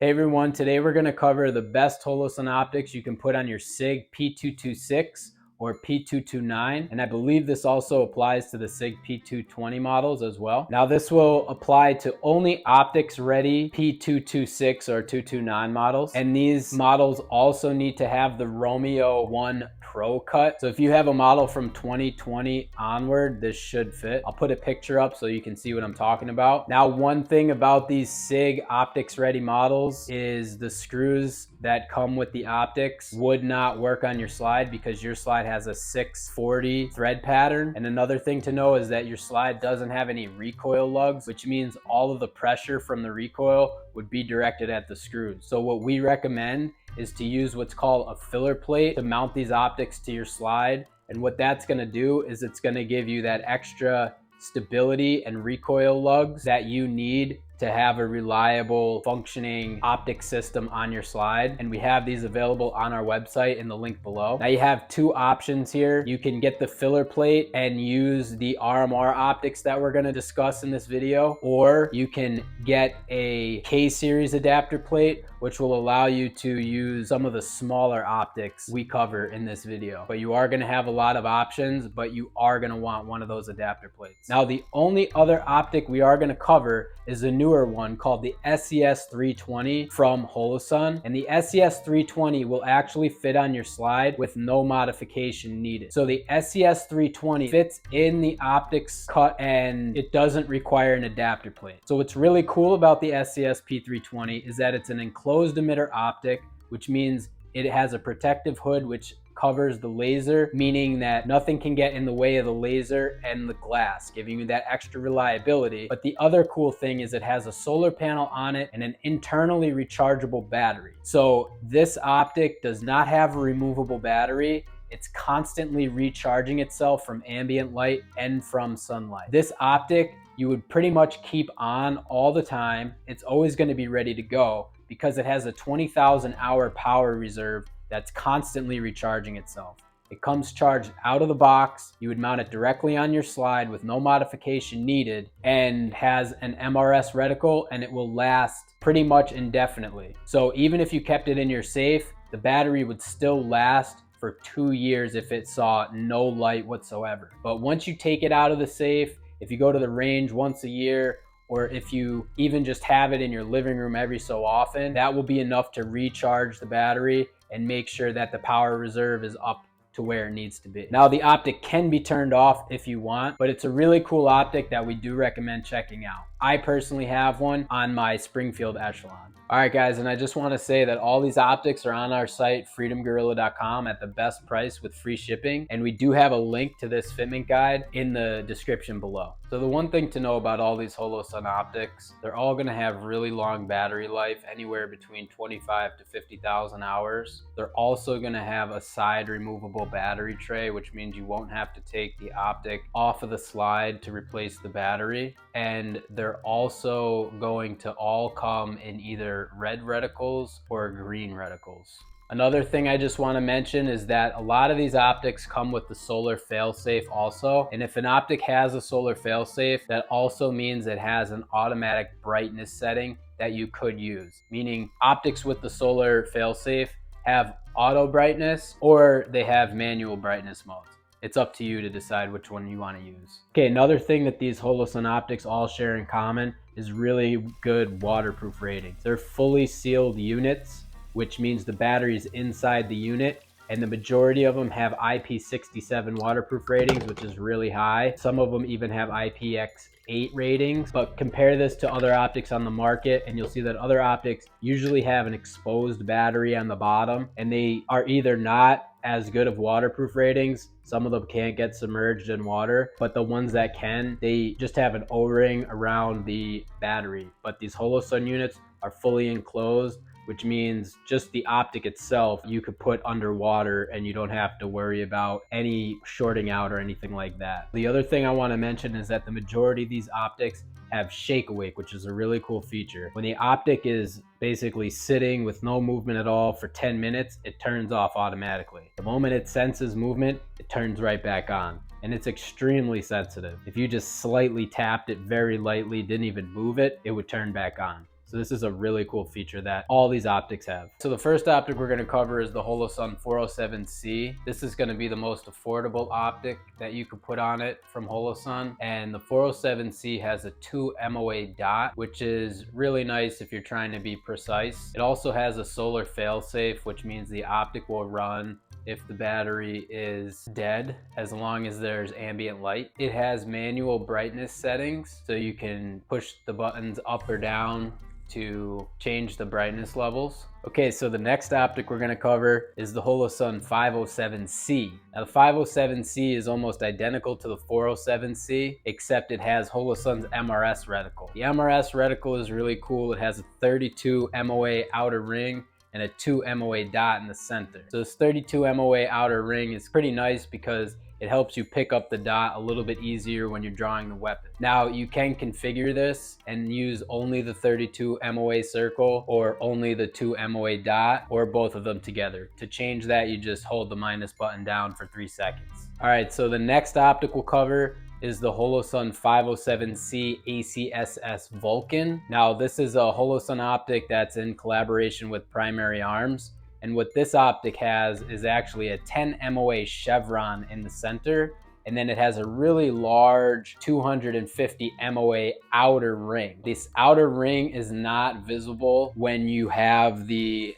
Hey everyone, today we're going to cover the best Holosun optics you can put on your SIG P226 or P229, and I believe this also applies to the SIG P220 models as well. Now this will apply to only optics ready P226 or 229 models, and these models also need to have the Romeo 1 Pro cut. So if you have a model from 2020 onward, this should fit. I'll put a picture up so you can see what I'm talking about. Now, one thing about these SIG optics ready models is the screws that come with the optics would not work on your slide because your slide has a 640 thread pattern. And another thing to know is that your slide doesn't have any recoil lugs, which means all of the pressure from the recoil would be directed at the screws. So what we recommend is to use what's called a filler plate to mount these optics to your slide. And what that's gonna do is it's gonna give you that extra stability and recoil lugs that you need to have a reliable functioning optic system on your slide. And we have these available on our website in the link below. Now you have two options here. You can get the filler plate and use the RMR optics that we're gonna discuss in this video, or you can get a K-series adapter plate, which will allow you to use some of the smaller optics we cover in this video. But you are gonna have a lot of options, but you are gonna want one of those adapter plates. Now, the only other optic we are gonna cover is a newer one called the SES 320 from Holosun. And the SES 320 will actually fit on your slide with no modification needed. So the SES 320 fits in the optics cut and it doesn't require an adapter plate. So what's really cool about the SES P320 is that it's an enclosed emitter optic, which means it has a protective hood which covers the laser, meaning that nothing can get in the way of the laser and the glass, giving you that extra reliability. But the other cool thing is it has a solar panel on it and an internally rechargeable battery. So this optic does not have a removable battery. It's constantly recharging itself from ambient light and from sunlight. This optic you would pretty much keep on all the time. It's always going to be ready to go because it has a 20,000 hour power reserve that's constantly recharging itself. It comes charged out of the box. You would mount it directly on your slide with no modification needed, and has an MRS reticle, and it will last pretty much indefinitely. So even if you kept it in your safe, the battery would still last for 2 years if it saw no light whatsoever. But once you take it out of the safe, if you go to the range once a year, or if you even just have it in your living room every so often, that will be enough to recharge the battery and make sure that the power reserve is up to where it needs to be. Now the optic can be turned off if you want, but it's a really cool optic that we do recommend checking out. I personally have one on my Springfield Echelon. All right guys, and I just want to say that all these optics are on our site, freedomgorilla.com, at the best price with free shipping. And we do have a link to this fitment guide in the description below. So the one thing to know about all these Holosun optics, they're all going to have really long battery life, anywhere between 25 to 50,000 hours. They're also going to have a side removable battery tray, which means you won't have to take the optic off of the slide to replace the battery. And they're also going to all come in either red reticles or green reticles. Another thing I just want to mention is that a lot of these optics come with the solar failsafe also. And if an optic has a solar failsafe, that also means it has an automatic brightness setting that you could use. Meaning optics with the solar failsafe have auto brightness or they have manual brightness modes. It's up to you to decide which one you want to use. Okay, another thing that these Holosun optics all share in common is really good waterproof ratings. They're fully sealed units, which means the battery is inside the unit, and the majority of them have IP67 waterproof ratings, which is really high. Some of them even have IPX8 ratings, but compare this to other optics on the market and you'll see that other optics usually have an exposed battery on the bottom, and they are either not as good of waterproof ratings. Some of them can't get submerged in water, but the ones that can, they just have an O-ring around the battery. But these Holosun units are fully enclosed, which means just the optic itself you could put underwater and you don't have to worry about any shorting out or anything like that. The other thing I want to mention is that the majority of these optics have shake awake, which is a really cool feature. When the optic is basically sitting with no movement at all for 10 minutes, it turns off automatically. The moment it senses movement, it turns right back on. And it's extremely sensitive. If you just slightly tapped it very lightly, didn't even move it, it would turn back on. So this is a really cool feature that all these optics have. So the first optic we're going to cover is the Holosun 407C. This is going to be the most affordable optic that you could put on it from Holosun. And the 407C has a 2 MOA dot, which is really nice if you're trying to be precise. It also has a solar failsafe, which means the optic will run if the battery is dead, as long as there's ambient light. It has manual brightness settings, so you can push the buttons up or down to change the brightness levels. Okay, so the next optic we're gonna cover is the Holosun 507C. Now the 507C is almost identical to the 407C, except it has Holosun's MRS reticle. The MRS reticle is really cool. It has a 32 MOA outer ring and a 2 MOA dot in the center. So this 32 MOA outer ring is pretty nice because it helps you pick up the dot a little bit easier when you're drawing the weapon. Now you can configure this and use only the 32 MOA circle or only the 2 MOA dot or both of them together. To change that, you just hold the minus button down for 3 seconds. All right, so the next optic we'll cover is the Holosun 507C ACSS Vulcan. Now this is a Holosun optic that's in collaboration with Primary Arms. And what this optic has is actually a 10 MOA chevron in the center. And then it has a really large 250 MOA outer ring. This outer ring is not visible when you have the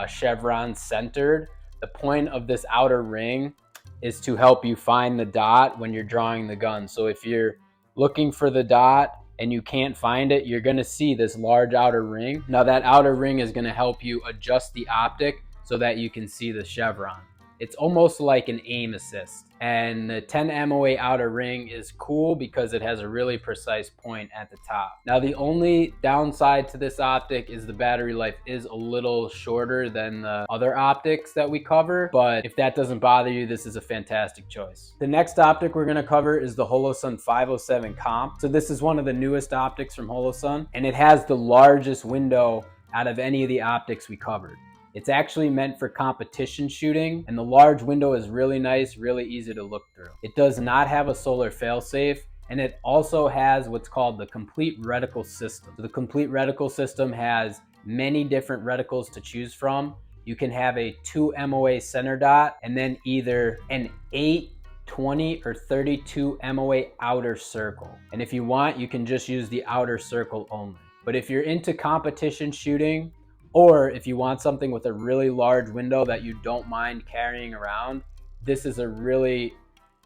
chevron centered. The point of this outer ring is to help you find the dot when you're drawing the gun. So if you're looking for the dot and you can't find it, you're gonna see this large outer ring. Now that outer ring is gonna help you adjust the optic so that you can see the chevron. It's almost like an aim assist. And the 10 MOA outer ring is cool because it has a really precise point at the top. Now the only downside to this optic is the battery life is a little shorter than the other optics that we cover, but if that doesn't bother you, this is a fantastic choice. The next optic we're gonna cover is the Holosun 507 Comp. So this is one of the newest optics from Holosun, and it has the largest window out of any of the optics we covered. It's actually meant for competition shooting, and the large window is really nice, really easy to look through. It does not have a solar failsafe, and it also has what's called the complete reticle system. So the complete reticle system has many different reticles to choose from. You can have a 2 MOA center dot, and then either an 8, 20, or 32 MOA outer circle. And if you want, you can just use the outer circle only. But if you're into competition shooting, or if you want something with a really large window that you don't mind carrying around, this is a really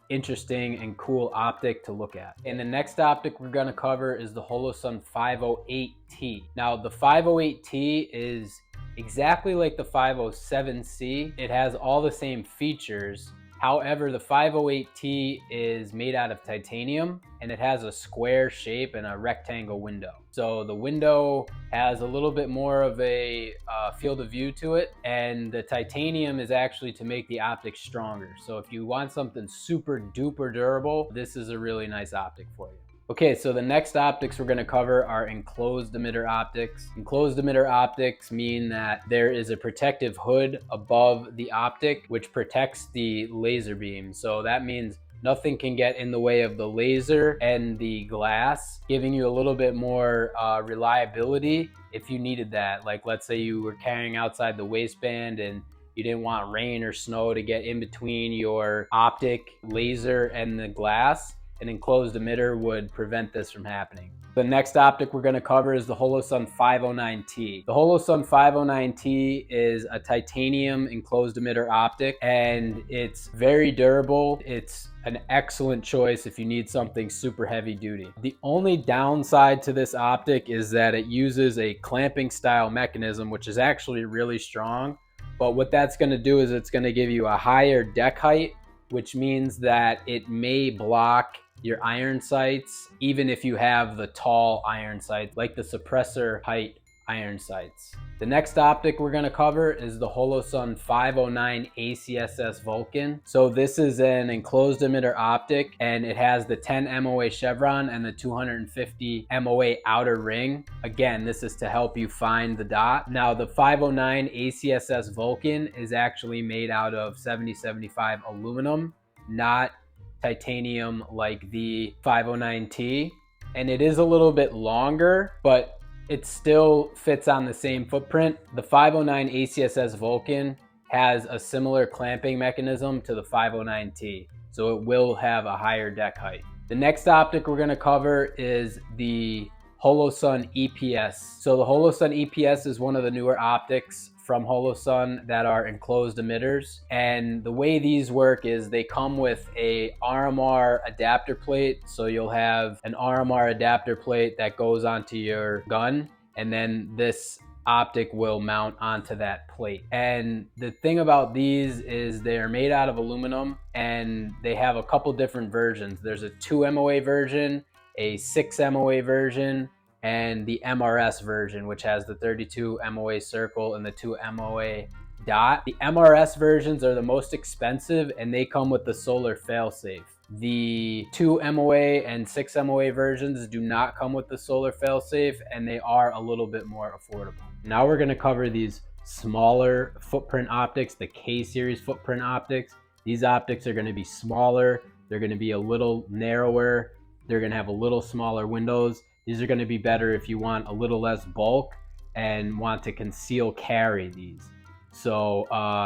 interesting and cool optic to look at. And the next optic we're gonna cover is the Holosun 508T. Now the 508T is exactly like the 507C. It has all the same features. However, the 508T is made out of titanium and it has a square shape and a rectangle window. So the window has a little bit more of a field of view to it, and the titanium is actually to make the optic stronger. So if you want something super duper durable, this is a really nice optic for you. Okay, so the next optics we're gonna cover are enclosed emitter optics. Enclosed emitter optics mean that there is a protective hood above the optic which protects the laser beam. So that means nothing can get in the way of the laser and the glass, giving you a little bit more reliability if you needed that. Like let's say you were carrying outside the waistband and you didn't want rain or snow to get in between your optic, laser, and the glass. An enclosed emitter would prevent this from happening. The next optic we're going to cover is the Holosun 509T. The Holosun 509T is a titanium enclosed emitter optic, and it's very durable. It's an excellent choice if you need something super heavy duty. The only downside to this optic is that it uses a clamping style mechanism, which is actually really strong. But what that's going to do is it's going to give you a higher deck height, which means that it may block your iron sights, even if you have the tall iron sights, like the suppressor height iron sights. The next optic we're gonna cover is the Holosun 509 ACSS Vulcan. So this is an enclosed emitter optic, and it has the 10 MOA chevron and the 250 MOA outer ring. Again, this is to help you find the dot. Now the 509 ACSS Vulcan is actually made out of 7075 aluminum, not titanium like the 509T, and it is a little bit longer, but it still fits on the same footprint. The 509 ACSS Vulcan has a similar clamping mechanism to the 509T, so it will have a higher deck height. The next optic we're going to cover is the Holosun EPS. So the Holosun EPS is one of the newer optics from Holosun that are enclosed emitters. And the way these work is they come with a RMR adapter plate. So you'll have an RMR adapter plate that goes onto your gun, and then this optic will mount onto that plate. And the thing about these is they're made out of aluminum, and they have a couple different versions. There's a 2 MOA version, a 6 MOA version, and the MRS version, which has the 32 MOA circle and the 2 MOA dot. The MRS versions are the most expensive, and they come with the solar failsafe. The 2 MOA and 6 MOA versions do not come with the solar failsafe, and they are a little bit more affordable. Now we're going to cover these smaller footprint optics, the K-series footprint optics. These optics are going to be smaller. They're going to be a little narrower. They're going to have a little smaller windows. These are going to be better if you want a little less bulk and want to conceal carry these. So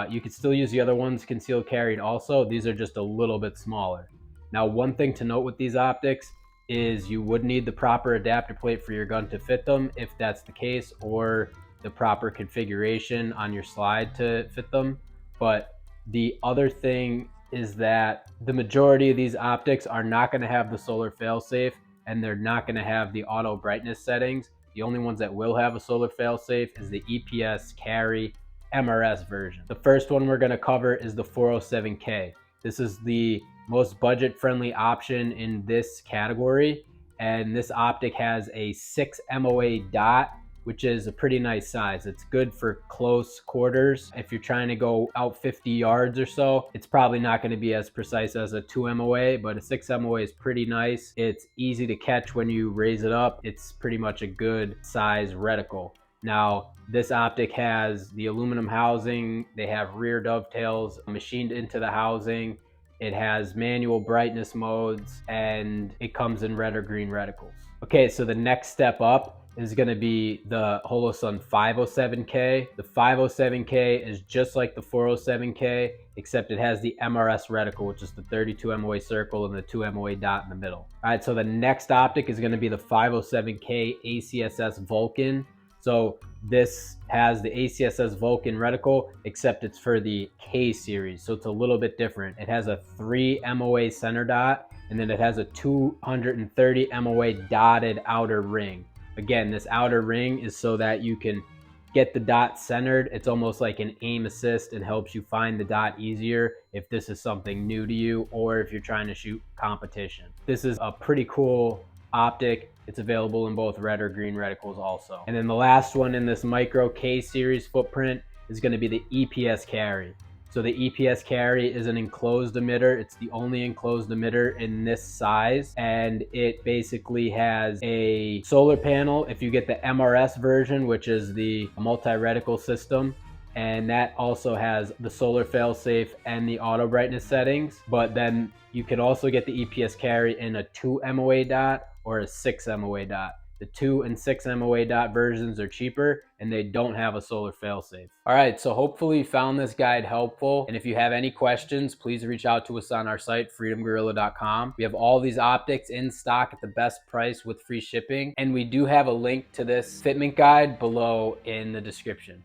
you could still use the other ones concealed carried also. These are just a little bit smaller. Now, one thing to note with these optics is you would need the proper adapter plate for your gun to fit them, if that's the case, or the proper configuration on your slide to fit them. But the other thing is that the majority of these optics are not going to have the solar failsafe, and they're not going to have the auto brightness settings. The only ones that will have a solar failsafe is the EPS Carry MRS version. The first one we're going to cover is the 407K. This is the most budget-friendly option in this category, and this optic has a 6 MOA dot, which is a pretty nice size. It's good for close quarters. If you're trying to go out 50 yards or so, it's probably not going to be as precise as a 2 MOA, but a 6 MOA is pretty nice. It's easy to catch when you raise it up. It's pretty much a good size reticle. Now, this optic has the aluminum housing. They have rear dovetails machined into the housing. It has manual brightness modes, and it comes in red or green reticles. Okay, so the next step up is going to be the Holosun 507K. The 507K is just like the 407K, except it has the MRS reticle, which is the 32 MOA circle and the 2 MOA dot in the middle. All right, so the next optic is going to be the 507K ACSS Vulcan. So this has the ACSS Vulcan reticle, except it's for the K series. So it's a little bit different. It has a 3 MOA center dot, and then it has a 230 MOA dotted outer ring. Again, this outer ring is so that you can get the dot centered. It's almost like an aim assist and helps you find the dot easier if this is something new to you or if you're trying to shoot competition. This is a pretty cool optic. It's available in both red or green reticles also. And then the last one in this micro K series footprint is going to be the EPS Carry. So the EPS Carry is an enclosed emitter. It's the only enclosed emitter in this size, and it basically has a solar panel if you get the MRS version, which is the multi-reticle system, and that also has the solar failsafe and the auto brightness settings. But then you could also get the EPS Carry in a 2 MOA dot or a 6 MOA dot. The 2 and 6 MOA dot versions are cheaper, and they don't have a solar failsafe. All right, so hopefully you found this guide helpful. And if you have any questions, please reach out to us on our site, freedomgorilla.com. We have all these optics in stock at the best price with free shipping. And we do have a link to this fitment guide below in the description.